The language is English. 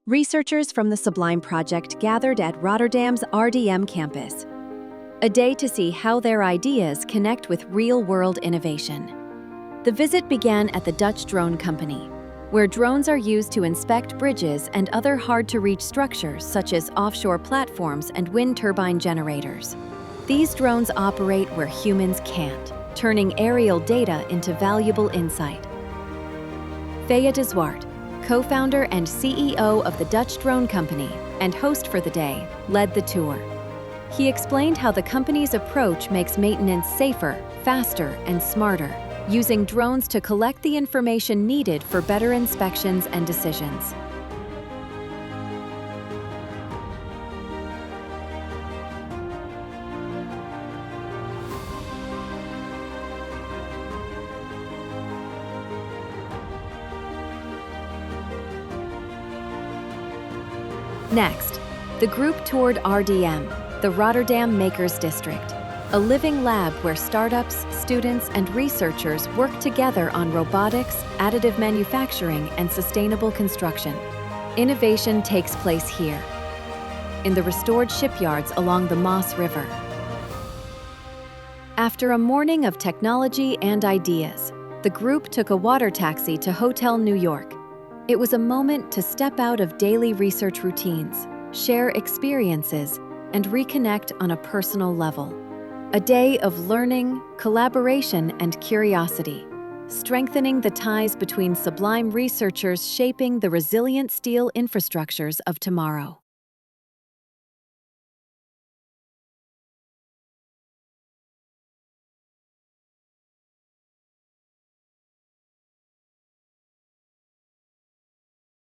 Researchers from the SUBLIME project gathered at Rotterdam's RDM campus. A day to see how their ideas connect with real-world innovation. The visit began at the Dutch drone company, where drones are used to inspect bridges and other hard-to-reach structures such as offshore platforms and wind turbine generators. These drones operate where humans can't, turning aerial data into valuable insight. Faya de Zwart, co-founder and CEO of the Dutch drone company and host for the day, led the tour. He explained how the company's approach makes maintenance safer, faster, and smarter, using drones to collect the information needed for better inspections and decisions. Next, the group toured RDM, the Rotterdam Makers District, a living lab where startups, students, and researchers work together on robotics, additive manufacturing, and sustainable construction. Innovation takes place here, in the restored shipyards along the Maas River. After a morning of technology and ideas, the group took a water taxi to Hotel New York. It was a moment to step out of daily research routines, share experiences, and reconnect on a personal level. A day of learning, collaboration, and curiosity, strengthening the ties between SUBLIME researchers shaping the resilient steel infrastructures of tomorrow.